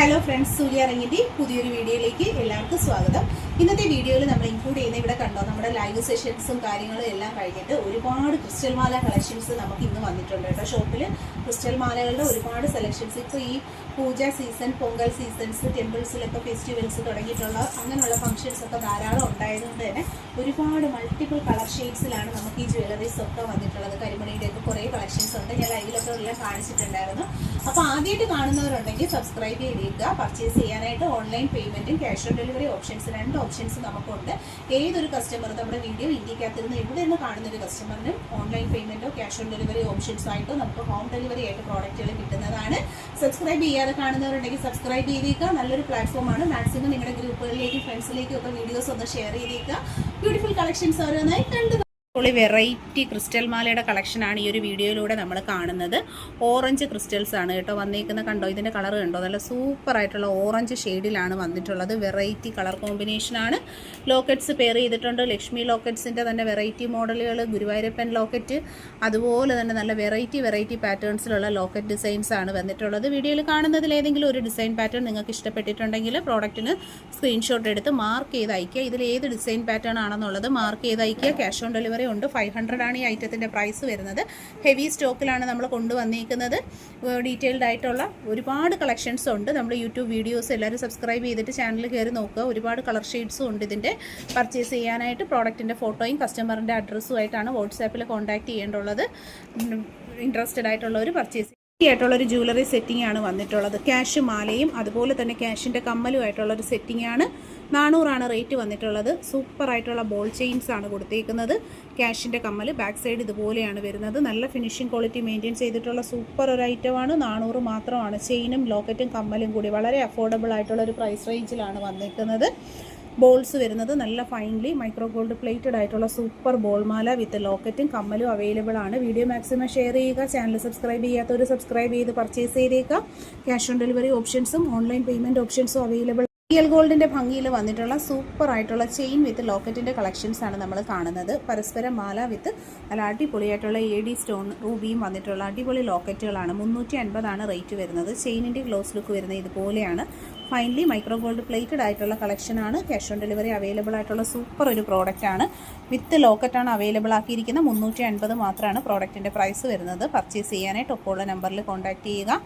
Hello friends, സൂര്യ റങ്ങിൻ്റെ പുതിയൊരു വീഡിയോയിലേക്ക് എല്ലാവർക്കും സ്വാഗതം. ഇന്നത്തെ വീഡിയോയിൽ നമ്മൾ ഇൻക്ലൂഡ് ചെയ്യുന്ന ഇവിടെ കണ്ടോ നമ്മുടെ ലൈവ് സെഷൻസും കാര്യങ്ങളും എല്ലാം കഴിഞ്ഞിട്ട് ഒരുപാട് ക്രിസ്റ്റൽ മാല കളക്ഷൻസ് നമുക്ക് ഇന്ന് വന്നിട്ടുണ്ട് കേട്ടോ. ഷോപ്പിൽ ക്രിസ്റ്റൽ മാലകളുടെ ഒരുപാട് സെലക്ഷൻസ് ഇപ്പോൾ ഈ പൂജ സീസൺ, പൊങ്കൽ സീസൺസ്, ടെമ്പിൾസിലൊക്കെ ഫെസ്റ്റിവൽസ് തുടങ്ങിയിട്ടുള്ള അങ്ങനെയുള്ള ഫംഗ്ഷൻസ് ഒക്കെ ധാരാളം ഉണ്ടായതുകൊണ്ട് തന്നെ ഒരുപാട് മൾട്ടിപ്പിൾ കളർ ഷെയ്ഡ്സിലാണ് നമുക്ക് ഈ ജ്വല്ലറീസ് ഒക്കെ വന്നിട്ടുള്ളത്. കരിമണിയുടെ ഒക്കെ കുറേ കളക്ഷൻസ് ഉണ്ട്. ഞാൻ ലൈവിലൊക്കെ എല്ലാം കാണിച്ചിട്ടുണ്ടായിരുന്നു. അപ്പോൾ ആദ്യമായിട്ട് കാണുന്നവരുണ്ടെങ്കിൽ സബ്സ്ക്രൈബ് ചെയ്തിരിക്കുക. പർച്ചേസ് ചെയ്യാനായിട്ട് ഓൺലൈൻ പേയ്മെൻറ്റും ക്യാഷ് ഓൺ ഡെലിവറി രണ്ട് ഓപ്ഷൻസ് നമുക്കുണ്ട്. ഏതൊരു കസ്റ്റമറും നമ്മുടെ വീഡിയോ ഇന്ത്യക്കകത്തിരുന്ന് എവിടെ നിന്ന് കാണുന്ന ഒരു കസ്റ്റമറിനും ഓൺലൈൻ പേയ്മെൻറ്റോ ക്യാഷ് ഓൺ ഡെലിവറി ഓപ്ഷൻസ് ആയിട്ടോ നമുക്ക് ഹോം ഡെലിവറി ആയിട്ട് പ്രോഡക്റ്റുകൾ കിട്ടുന്നതാണ്. സബ്സ്ക്രൈബ് ചെയ്യാതെ കാണുന്നവരുണ്ടെങ്കിൽ സബ്സ്ക്രൈബ് ചെയ്തേക്കുക. നല്ലൊരു പ്ലാറ്റ്ഫോമാണ്. മാക്സിമം നിങ്ങളുടെ ഗ്രൂപ്പുകളിലേക്കും ഫ്രണ്ട്സിലേക്കും ഒക്കെ വീഡിയോസ് ഒന്ന് ഷെയർ ചെയ്തേക്കുക. ബ്യൂട്ടിഫുൾ കളക്ഷൻസ് ഓരോന്നായി കണ്ടു. വെറൈറ്റി ക്രിസ്റ്റൽ മാലയുടെ കളക്ഷനാണ് ഈ ഒരു വീഡിയോയിലൂടെ നമ്മൾ കാണുന്നത്. ഓറഞ്ച് ക്രിസ്റ്റൽസ് ആണ് കേട്ടോ വന്നേക്കുന്ന. കണ്ടോ, ഇതിൻ്റെ കളർ കണ്ടോ, നല്ല സൂപ്പർ ആയിട്ടുള്ള ഓറഞ്ച് ഷെയ്ഡിലാണ് വന്നിട്ടുള്ളത്. വെറൈറ്റി കളർ കോമ്പിനേഷനാണ്. ലോക്കറ്റ്സ് പെയർ ചെയ്തിട്ടുണ്ട്. ലക്ഷ്മി ലോക്കറ്റ്സിൻ്റെ തന്നെ വെറൈറ്റി മോഡലുകൾ, ഗുരുവായൂരപ്പൻ ലോക്കറ്റ്, അതുപോലെ തന്നെ നല്ല വെറൈറ്റി പാറ്റേൺസിലുള്ള ലോക്കറ്റ് ഡിസൈൻസ് ആണ് വന്നിട്ടുള്ളത്. വീഡിയോയിൽ കാണുന്നതിൽ ഏതെങ്കിലും ഒരു ഡിസൈൻ പാറ്റേൺ നിങ്ങൾക്ക് ഇഷ്ടപ്പെട്ടിട്ടുണ്ടെങ്കിൽ പ്രോഡക്റ്റിന് സ്ക്രീൻഷോട്ട് എടുത്ത് മാർക്ക് ചെയ്ത് അയക്കുക. ഇതിൽ ഏത് ഡിസൈൻ പാറ്റേൺ ആണെന്നുള്ളത് മാർക്ക് ചെയ്ത് അയക്കുക. ക്യാഷ് ഓൺ ഡെലിവറി ഉണ്ട്. 500 ആണ് ഈ ഐറ്റത്തിൻ്റെ പ്രൈസ് വരുന്നത്. ഹെവി സ്റ്റോക്കിലാണ് നമ്മൾ കൊണ്ടുവന്നിരിക്കുന്നത്. ഡീറ്റെയിൽഡ് ആയിട്ടുള്ള ഒരുപാട് കളക്ഷൻസ് ഉണ്ട്. നമ്മൾ യൂട്യൂബ് വീഡിയോസ് എല്ലാവരും സബ്സ്ക്രൈബ് ചെയ്തിട്ട് ചാനൽ കയറി നോക്കുക. ഒരുപാട് കളർ ഷെയ്ഡ്സും ഉണ്ട്. ഇതിൻ്റെ പർച്ചേസ് ചെയ്യാനായിട്ട് പ്രോഡക്റ്റിൻ്റെ ഫോട്ടോയും കസ്റ്റമറിൻ്റെ അഡ്രസ്സുമായിട്ടാണ് വാട്സാപ്പിൽ കോൺടാക്ട് ചെയ്യേണ്ടുള്ളത്. ഇൻട്രസ്റ്റഡ് ആയിട്ടുള്ളവർ പർച്ചേസ് ആയിട്ടുള്ളൊരു ജ്വല്ലറി സെറ്റിംഗ് ആണ് വന്നിട്ടുള്ളത്. ക്യാഷ് മാലയും അതുപോലെ തന്നെ ക്യാഷിൻ്റെ കമ്മലുമായിട്ടുള്ളൊരു സെറ്റിംഗ് ആണ്. 400 റേറ്റ് വന്നിട്ടുള്ളത്. സൂപ്പർ ആയിട്ടുള്ള ബോൾ ചെയിൻസ് ആണ് കൊടുത്തേക്കുന്നത്. ക്യാഷിൻ്റെ കമ്മൽ ബാക്ക് സൈഡ് ഇതുപോലെയാണ് വരുന്നത്. നല്ല ഫിനിഷിംഗ് ക്വാളിറ്റി മെയിൻറ്റെയിൻ ചെയ്തിട്ടുള്ള സൂപ്പർ ഒരു ഐറ്റമാണ്. 400 മാത്രമാണ്. ചെയിനും ലോക്കറ്റും കമ്മലും കൂടി വളരെ അഫോർഡബിൾ ആയിട്ടുള്ള ഒരു പ്രൈസ് റേഞ്ചിലാണ് വന്നിരിക്കുന്നത്. ബോൾസ് വരുന്നത് നല്ല ഫൈൻലി മൈക്രോ ഗോൾഡ് പ്ലേറ്റഡ് ആയിട്ടുള്ള സൂപ്പർ ബോൾ മാല വിത്ത് ലോക്കറ്റും കമ്മലും അവൈലബിൾ ആണ്. വീഡിയോ മാക്സിമം ഷെയർ ചെയ്യുക. ചാനൽ സബ്സ്ക്രൈബ് ചെയ്യാത്തവർ സബ്സ്ക്രൈബ് ചെയ്ത് പർച്ചേസ് ചെയ്തേക്കുക. ക്യാഷ് ഓൺ ഡെലിവറി ഓപ്ഷൻസും ഓൺലൈൻ പേയ്മെൻറ്റ് ഓപ്ഷൻസും അവൈലബിൾ. റിയൽ ഗോൾഡിൻ്റെ ഭംഗിയിൽ വന്നിട്ടുള്ള സൂപ്പർ ആയിട്ടുള്ള ചെയിൻ വിത്ത് ലോക്കറ്റിൻ്റെ കളക്ഷൻസ് ആണ് നമ്മൾ കാണുന്നത്. പരസ്പരം മാല വിത്ത് നല്ല അടിപൊളിയായിട്ടുള്ള AD സ്റ്റോൺ റൂബിയും വന്നിട്ടുള്ള അടിപൊളി ലോക്കറ്റുകളാണ്. 350 ആണ് റേറ്റ് വരുന്നത്. ചെയിനിൻ്റെ ഗ്ലോസ് ലുക്ക് വരുന്നത് ഇതുപോലെയാണ്. ഫൈനലി മൈക്രോ ഗോൾഡ് പ്ലേറ്റഡ് ആയിട്ടുള്ള കളക്ഷനാണ്. ക്യാഷ് ഓൺ ഡെലിവറി അവൈലബിൾ ആയിട്ടുള്ള സൂപ്പർ ഒരു പ്രോഡക്റ്റ് ആണ്. വിത്ത് ലോക്കറ്റാണ് അവൈലബിൾ ആക്കിയിരിക്കുന്നത്. 350 മാത്രമാണ് പ്രോഡക്റ്റിൻ്റെ പ്രൈസ് വരുന്നത്. പർച്ചേസ് ചെയ്യാനായിട്ട് ഒപ്പമുള്ള നമ്പറിൽ കോൺടാക്ട് ചെയ്യുക.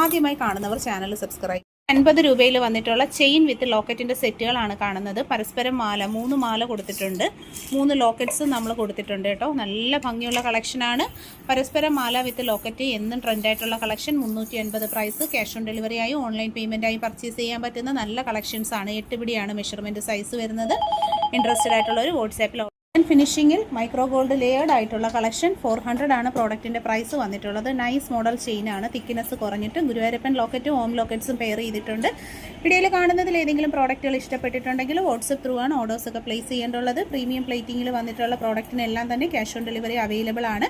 ആദ്യമായി കാണുന്നവർ ചാനൽ സബ്സ്ക്രൈബ്. 50 രൂപയിൽ വന്നിട്ടുള്ള ചെയിൻ വിത്ത് ലോക്കറ്റിൻ്റെ സെറ്റുകളാണ് കാണുന്നത്. പരസ്പരം മാല 3 മാല കൊടുത്തിട്ടുണ്ട്. 3 ലോക്കറ്റ്സ് നമ്മൾ കൊടുത്തിട്ടുണ്ട് കേട്ടോ. നല്ല ഭംഗിയുള്ള കളക്ഷനാണ്. പരസ്പരം മാല വിത്ത് ലോക്കറ്റ് എന്നും ട്രെൻഡായിട്ടുള്ള collection. 350 price. Cash on delivery ആയി ഓൺലൈൻ പേയ്മെൻറ്റായി പർച്ചേസ് ചെയ്യാൻ പറ്റുന്ന നല്ല കളക്ഷൻസ് ആണ്. 8 പിടിയാണ് മെഷർമെൻറ്റ് സൈസ് വരുന്നത്. ഇൻട്രസ്റ്റഡ് ആയിട്ടുള്ളവർ വാട്സാപ്പിൽ. ഫിനിഷിങ്ങിൽ മൈക്രോ ഗോൾഡ് ലെയേർഡ് ആയിട്ടുള്ള കളക്ഷൻ. 400 ആണ് പ്രോഡക്റ്റിൻ്റെ പ്രൈസ് വന്നിട്ടുള്ളത്. നൈസ് മോഡൽ ചെയിനാണ്. തിക്നെസ് കുറഞ്ഞിട്ട് ഗുരുവായൂരപ്പൻ ലോക്കറ്റും ഹോം ലോക്കറ്റ്സും പെയർ ചെയ്തിട്ടുണ്ട്. വീഡിയോയിൽ കാണുന്നതിൽ ഏതെങ്കിലും പ്രോഡക്റ്റുകൾ ഇഷ്ടപ്പെട്ടിട്ടുണ്ടെങ്കിൽ വാട്സപ്പ് ത്രൂ ആണ് ഓർഡേഴ്സൊക്കെ പ്ലേസ് ചെയ്യേണ്ടുള്ളത്. പ്രീമിയം പ്ലേറ്റിങ്ങിൽ വന്നിട്ടുള്ള പ്രോഡക്റ്റിനെല്ലാം തന്നെ ക്യാഷ് ഓൺ ഡെലിവറി അവൈലബിൾ ആണ്.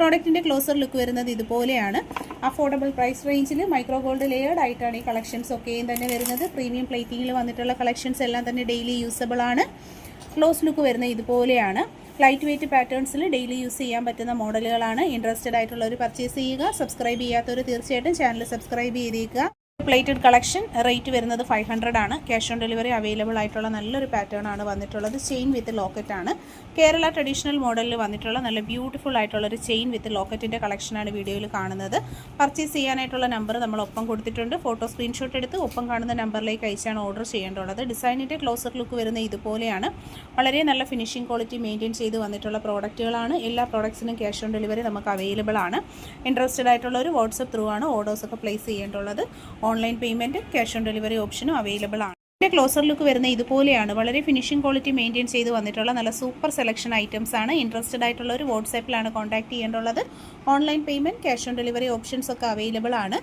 പ്രോഡക്റ്റിൻ്റെ ക്ലോസർ ലുക്ക് വരുന്നത് ഇതുപോലെയാണ്. അഫോർഡബിൾ പ്രൈസ് റേഞ്ചിൽ മൈക്രോ ഗോൾഡ് ലെയേർഡ് ആയിട്ടാണ് ഈ കളക്ഷൻസ് ഒക്കെയും തന്നെ വരുന്നത്. പ്രീമിയം പ്ലേറ്റിങ്ങിൽ വന്നിട്ടുള്ള കളക്ഷൻസ് എല്ലാം തന്നെ ഡെയിലി യൂസബിൾ ആണ്. ക്ലോസ് ലുക്ക് വരുന്നത് ഇതുപോലെയാണ്. ലൈറ്റ് വെയ്റ്റ് പാറ്റേൺസിൽ ഡെയിലി യൂസ് ചെയ്യാൻ പറ്റുന്ന മോഡലുകളാണ്. ഇൻട്രസ്റ്റഡ് ആയിട്ടുള്ളവർ പർച്ചേസ് ചെയ്യുക. സബ്സ്ക്രൈബ് ചെയ്യാത്തവർ തീർച്ചയായിട്ടും ചാനൽ സബ്സ്ക്രൈബ് ചെയ്തേക്കുക. പ്ലേറ്റഡ് കളക്ഷൻ റേറ്റ് വരുന്നത് 500 ആണ്. ക്യാഷ് ഓൺ ഡെലിവറി അവൈലബിൾ ആയിട്ടുള്ള നല്ലൊരു പാറ്റേൺ ആണ് വന്നിട്ടുള്ളത്. ചെയിൻ വിത്ത് ലോക്കറ്റ് ആണ്. കേരള ട്രഡീഷണൽ മോഡലിൽ വന്നിട്ടുള്ള നല്ല ബ്യൂട്ടിഫുൾ ആയിട്ടുള്ളൊരു ചെയിൻ വിത്ത് ലോക്കറ്റിൻ്റെ കളക്ഷനാണ് വീഡിയോയിൽ കാണുന്നത്. പർച്ചേസ് ചെയ്യാനായിട്ടുള്ള നമ്പർ നമ്മൾ ഒപ്പം കൊടുത്തിട്ടുണ്ട്. ഫോട്ടോ സ്ക്രീൻഷോട്ട് എടുത്ത് ഒപ്പം കാണുന്ന നമ്പറിലേക്ക് അയച്ചാണ് ഓർഡർ ചെയ്യേണ്ടത്. ഡിസൈനിൻ്റെ ക്ലോസർ ലുക്ക് വരുന്നത് ഇതുപോലെയാണ്. വളരെ നല്ല ഫിനിഷിംഗ് ക്വാളിറ്റി മെയിൻറ്റെയിൻ ചെയ്ത് വന്നിട്ടുള്ള പ്രോഡക്റ്റുകളാണ്. എല്ലാ പ്രോഡക്ട്സിനും ക്യാഷ് ഓൺ ഡെലിവറി നമുക്ക് അവൈലബിൾ ആണ്. ഇൻട്രസ്റ്റഡ് ആയിട്ടുള്ളൊരു വാട്സപ്പ് ത്രൂ ആണ് ഓർഡേഴ്സൊക്കെ പ്ലേസ് ചെയ്യേണ്ടുള്ളത്. Online payment cash on delivery ഓപ്ഷനും അവൈലബിൾ ആണ്. ഇതിൻ്റെ ക്ലോസർ ലുക്ക് വരുന്ന ഇതുപോലെയാണ്. വളരെ ഫിനിഷിംഗ് ക്വാളിറ്റി മെയിൻറ്റെയിൻ ചെയ്ത് വന്നിട്ടുള്ള നല്ല സൂപ്പർ സെലക്ഷൻ ഐറ്റംസ് ആണ്. ഇൻട്രസ്റ്റഡ് ആയിട്ടുള്ള ഒരു വാട്സാപ്പിലാണ് കോൺടാക്ട് ചെയ്യേണ്ടുള്ളത്. Online payment cash on delivery options ഒക്കെ അവൈലബിൾ ആണ്.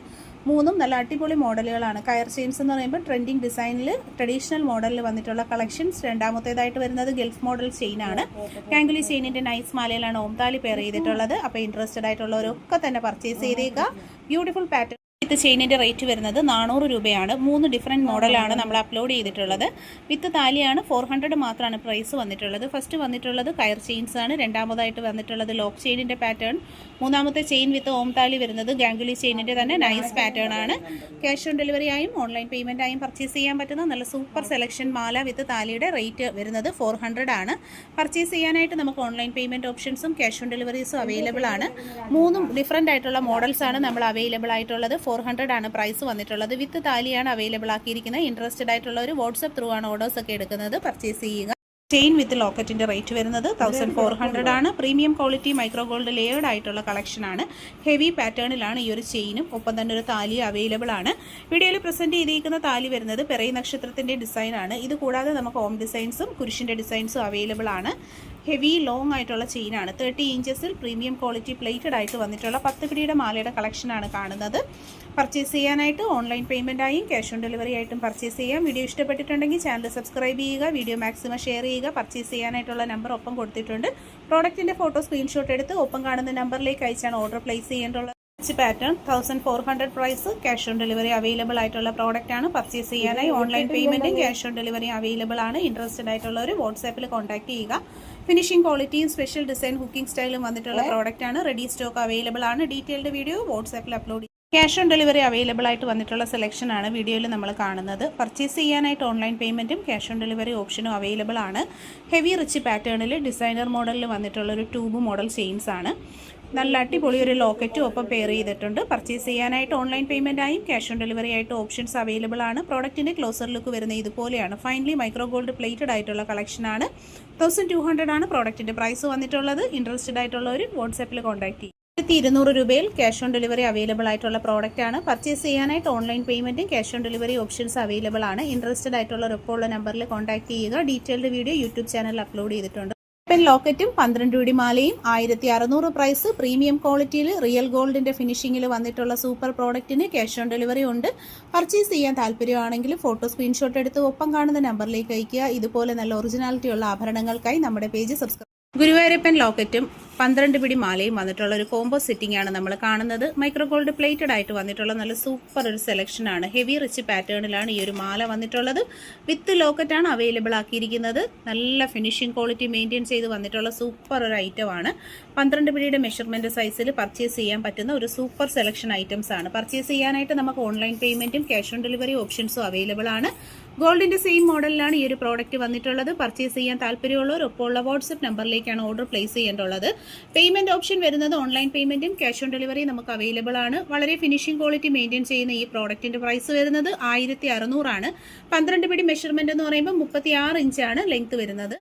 3 നല്ല അടിപൊളി മോഡലുകളാണ്. കയർ ചെയിൻസ് എന്ന് പറയുമ്പോൾ ട്രെൻഡിങ് ഡിസൈനിൽ ട്രഡീഷണൽ മോഡലിൽ വന്നിട്ടുള്ള കളക്ഷൻസ്. രണ്ടാമത്തേതായിട്ട് വരുന്നത് ഗൾഫ് മോഡൽ ചെയിനാണ്. കാങ്കുലി ചെയിനിൻ്റെ നൈസ് മാലയിലാണ് ഓംതാലി പെയർ ചെയ്തിട്ടുള്ളത്. അപ്പോൾ ഇൻട്രസ്റ്റഡ് ആയിട്ടുള്ളവരൊക്കെ തന്നെ പർച്ചേസ് ചെയ്തേക്കുക. ബ്യൂട്ടിഫുൾ പാറ്റേൺ വിത്ത് ചെയിനിൻ്റെ റേറ്റ് വരുന്നത് 400 രൂപയാണ്. 3 ഡിഫറെൻറ്റ് മോഡലാണ് നമ്മൾ അപ്ലോഡ് ചെയ്തിട്ടുള്ളത്. വിത്ത് താലിയാണ് 400 മാത്രമാണ് പ്രൈസ് വന്നിട്ടുള്ളത്. ഫസ്റ്റ് വന്നിട്ടുള്ളത് കയർ ചെയിൻസ് ആണ്. രണ്ടാമതായിട്ട് വന്നിട്ടുള്ളത് ലോക്ക് ചെയിനിൻ്റെ പാറ്റേൺ. മൂന്നാമത്തെ ചെയിൻ വിത്ത് ഓം താലി വരുന്നത് ഗാംഗുലി ചെയിനിൻ്റെ തന്നെ നൈസ് പാറ്റേൺ ആണ്. ക്യാഷ് ഓൺ ഡെലിവറി ആയും ഓൺലൈൻ പേയ്മെൻ്റ് ആയും പർച്ചേസ് ചെയ്യാൻ പറ്റുന്ന നല്ല സൂപ്പർ സെലക്ഷൻ മാല വിത്ത് താലിയുടെ റേറ്റ് വരുന്നത് 400 ആണ്. പർച്ചേസ് ചെയ്യാനായിട്ട് നമുക്ക് ഓൺലൈൻ പേയ്മെൻറ്റ് ഓപ്ഷൻസും ക്യാഷ് ഓൺ ഡെലിവറീസും അവൈലബിൾ ആണ്. 3 ഡിഫറെൻ്റ് ആയിട്ടുള്ള മോഡൽസ് ആണ് നമ്മൾ അവൈലബിൾ ആയിട്ടുള്ളത്. 400 ആണ് പ്രൈസ് വന്നിട്ടുള്ളത്. വിത്ത് താലിയാണ് അവൈലബിൾ ആക്കിയിരിക്കുന്നത്. ഇൻട്രസ്റ്റഡ് ആയിട്ടുള്ള ഒരു വാട്സ്ആപ്പ് ത്രൂ ആണ് ഓർഡേഴ്സ് ഒക്കെ എടുക്കുന്നത്. പർച്ചേസ് ചെയ്യുക. ചെയിൻ വിത്ത് ലോക്കറ്റിൻ്റെ റേറ്റ് വരുന്നത് 1400 ആണ്. Premium quality micro gold layered ആയിട്ടുള്ള കളക്ഷനാണ്. ഹെവി പാറ്റേണിലാണ് ഈ ഒരു ചെയിനും ഒപ്പം തന്നെ ഒരു താലി അവൈലബിൾ ആണ്. വീഡിയോയിൽ പ്രസൻറ്റ് ചെയ്തിരിക്കുന്ന താലി വരുന്നത് പെറൈ നക്ഷത്രത്തിൻ്റെ ഡിസൈനാണ്. ഇത് കൂടാതെ നമുക്ക് ഹോം ഡിസൈൻസും കുരിശിൻ്റെ ഡിസൈൻസും അവൈലബിൾ ആണ്. ഹെവി ലോങ് ആയിട്ടുള്ള ചെയിനാണ്. 30 ഇഞ്ചസിൽ പ്രീമിയം ക്വാളിറ്റി പ്ലേറ്റഡ് ആയിട്ട് വന്നിട്ടുള്ള 10 പിടിയുടെ മാലയുടെ കളക്ഷനാണ് കാണുന്നത്. പർച്ചേസ് ചെയ്യാനായിട്ട് ഓൺലൈൻ പേയ്മെൻ്റ് ആയും ക്യാഷ് ഓൺ ഡെലിവറി ആയിട്ടും പർച്ചേസ് ചെയ്യാം. വീഡിയോ ഇഷ്ടപ്പെട്ടിട്ടുണ്ടെങ്കിൽ ചാനൽ സബ്സ്ക്രൈബ് ചെയ്യുക. വീഡിയോ മാക്സിമം ഷെയർ ചെയ്യുക. പർച്ചേസ് ചെയ്യാനായിട്ടുള്ള നമ്പർ ഒപ്പം കൊടുത്തിട്ടുണ്ട്. പ്രോഡക്റ്റിൻ്റെ ഫോട്ടോ സ്ക്രീൻഷോട്ട് എടുത്ത് ഒപ്പം കാണുന്ന നമ്പറിലേക്ക് അയച്ചാണ് ഓർഡർ പ്ലേസ് ചെയ്യേണ്ടത്. Pattern 1400 price. Cash on delivery available ആയിട്ടുള്ള പ്രോഡക്റ്റ് ആണ്. പർച്ചേസ് ചെയ്യാനായി ഓൺലൈൻ പേയ്മെൻറ്റും ക്യാഷ് ഓൺ ഡെലിവറി അവൈലബിൾ ആണ്. ഇൻട്രസ്റ്റഡ് ആയിട്ടുള്ളവർ വാട്സാപ്പിൽ കോൺടാക്ട് ചെയ്യുക. ഫിനിഷിംഗ് ക്വാളിറ്റിയും സ്പെഷ്യൽ ഡിസൈൻ കുക്കിംഗ് സ്റ്റൈലും വന്നിട്ടുള്ള പ്രോഡക്റ്റ് ആണ്. റെഡി സ്റ്റോക്ക് അവൈലബിൾ ആണ്. ഡീറ്റെയിൽഡ് വീഡിയോ വാട്സാപ്പിൽ അപ്ലോഡ് ചെയ്യും. ക്യാഷ് ഓൺ ഡെലിവറി അവൈലബിൾ ആയിട്ട് വന്നിട്ടുള്ള സെലക്ഷൻ ആണ് വീഡിയോയിൽ നമ്മൾ കാണുന്നത്. പർച്ചേസ് ചെയ്യാനായിട്ട് ഓൺലൈൻ പേയ്മെൻറ്റും ക്യാഷ് ഓൺ ഡെലിവറി ഓപ്ഷനും അവൈലബിൾ ആണ്. ഹെവി റിച്ച് പാറ്റേണിൽ ഡിസൈനർ മോഡലിൽ വന്നിട്ടുള്ള ഒരു ട്യൂബ് മോഡൽ ചെയിൻസ് ആണ്. നല്ല അടിപൊളി ഒരു ലോക്കറ്റും ഒപ്പം പെയർ ചെയ്തിട്ടുണ്ട്. പർച്ചേസ് ചെയ്യാനായിട്ട് ഓൺലൈൻ പേയ്മെൻ്റ് ആയും ക്യാഷ് ഓൺ ഡെലിവറി ആയിട്ട് ഓപ്ഷൻസ് അവൈലബിൾ ആണ്. പ്രോഡക്റ്റിൻ്റെ ക്ലോസർ ലുക്ക് വരുന്നത് ഇതുപോലെയാണ്. ഫൈനലി മൈക്രോ ഗോൾഡ് പ്ലേറ്റഡ് ആയിട്ടുള്ള കളക്ഷനാണ്. 1200 ആണ് പ്രോഡക്റ്റിൻ്റെ പ്രൈസ് വന്നിട്ടുള്ളത്. ഇൻട്രസ്റ്റഡ് ആയിട്ടുള്ളവർ വാട്സാപ്പിൽ കോൺടാക്ട് ചെയ്യും. 1200 രൂപയിൽ ക്യാഷ് ഓൺ ഡെലിവറി അവൈലബിൾ ആയിട്ടുള്ള പ്രോഡക്റ്റ് ആണ്. പർച്ചേസ് ചെയ്യാനായിട്ട് ഓൺലൈൻ പേയ്മെൻറ്റും cash on delivery options available ആണ്. ഇൻട്രസ്റ്റഡ് ആയിട്ടുള്ള ഒപ്പമുള്ള നമ്പറിൽ കോൺടാക്ട് ചെയ്യുക. ഡീറ്റെയിൽഡ് വീഡിയോ യൂട്യൂബ് ചാനലിൽ അപ്ലോഡ് ചെയ്തിട്ടുണ്ട്. ലോക്കറ്റും 12 പിടി മാലയും 1600 പ്രൈസ്. പ്രീമിയം ക്വാളിറ്റിയിൽ റിയൽ ഗോൾഡിന്റെ ഫിനിഷിംഗിൽ വന്നിട്ടുള്ള സൂപ്പർ പ്രോഡക്റ്റിന് ക്യാഷ് ഓൺ ഡെലിവറി ഉണ്ട്. പർച്ചേസ് ചെയ്യാൻ താല്പര്യമാണെങ്കിൽ ഫോട്ടോ സ്ക്രീൻഷോട്ട് എടുത്ത് ഒപ്പം കാണുന്ന നമ്പറിലേക്ക് അയയ്ക്കുക. ഇതുപോലെ നല്ല ഒറിജിനാലിറ്റി ഉള്ള ആഭരണങ്ങൾക്കായി നമ്മുടെ പേജ് സബ്സ്ക്രൈബ്. ഗുരുവായൂരപ്പൻ ലോക്കറ്റും 12 പിടി മാലയും വന്നിട്ടുള്ള ഒരു കോംബോ സെറ്റിംഗ് ആണ് നമ്മൾ കാണുന്നത്. മൈക്രോ ഗോൾഡ് പ്ലേറ്റഡ് ആയിട്ട് വന്നിട്ടുള്ള നല്ല സൂപ്പർ ഒരു സെലക്ഷനാണ്. ഹെവി റിച്ച് പാറ്റേണിലാണ് ഈ ഒരു മാല വന്നിട്ടുള്ളത്. വിത്ത് ലോക്കറ്റാണ് അവൈലബിൾ ആക്കിയിരിക്കുന്നത്. നല്ല ഫിനിഷിംഗ് ക്വാളിറ്റി മെയിൻറ്റെയിൻ ചെയ്ത് വന്നിട്ടുള്ള സൂപ്പർ ഒരു ഐറ്റം ആണ്. 12 പിടിയുടെ മെഷർമെൻറ്റ് സൈസിൽ പർച്ചേസ് ചെയ്യാൻ പറ്റുന്ന ഒരു സൂപ്പർ സെലക്ഷൻ ഐറ്റംസ് ആണ്. പർച്ചേസ് ചെയ്യാനായിട്ട് നമുക്ക് ഓൺലൈൻ പേയ്മെൻറ്റും ക്യാഷ് ഓൺ ഡെലിവറി ഓപ്ഷൻസും അവൈലബിൾ ആണ്. ഗോൾഡിന്റെ സെയിം മോഡലിലാണ് ഈ ഒരു പ്രോഡക്റ്റ് വന്നിട്ടുള്ളത്. പർച്ചേസ് ചെയ്യാൻ താല്പര്യമുള്ളവർ ഒപ്പമുള്ള വാട്സ്ആപ്പ് നമ്പറിലേക്കാണ് ഓർഡർ പ്ലേസ് ചെയ്യേണ്ടത്. പേയ്മെന്റ് ഓപ്ഷൻ വരുന്നത് ഓൺലൈൻ പേയ്മെന്റും ക്യാഷ് ഓൺ ഡെലിവറി നമുക്ക് അവൈലബിൾ ആണ്. വളരെ ഫിനിഷിംഗ് ക്വാളിറ്റി മെയിൻറ്റെയിൻ ചെയ്യുന്ന ഈ പ്രോഡക്റ്റിന്റെ പ്രൈസ് വരുന്നത് 1600 ആണ്. 12 പിടി മെഷർമെന്റ് എന്ന് പറയുമ്പോൾ 36 ഇഞ്ചാണ് ലെങ്ത് വരുന്നത്.